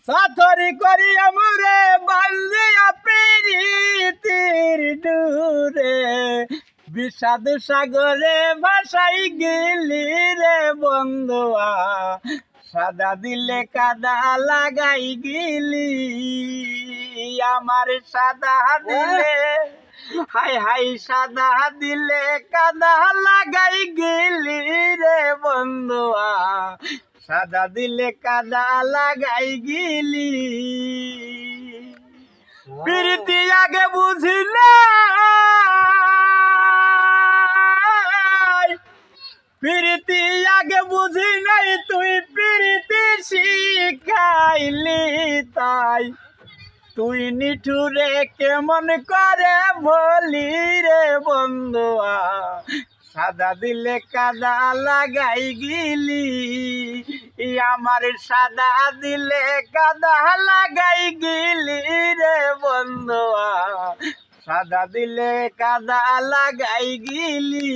সাথরি করি আমরে বান্ধিয়া প্রীতির ডুরে বিষাদ সাগরে ভাসাই গেলি রে বন্ধুয়া সাদা দিলে কাদা লাগাই গেলি আমার সাদা দিলে হাই হাই সাদা দিলে কাদা লাগাই গেলি রে বন্ধুয়া সাদা দিলে কাদা লাগাই গেলি প্রীতি আগে বুঝিলে প্রীতি আগে বুঝি নাই তুই প্রীতি শিখাইলি তাই তুই নিঠুরে কেমন করে বলি রে বন্ধুয়া সাদা দিলে কাদা লাগাই গিলি আমার সাদা দিলে কাদা লাগাই গিলি রে বন্ধুয়া সাদা দিলে কাদা লাগাই গিলি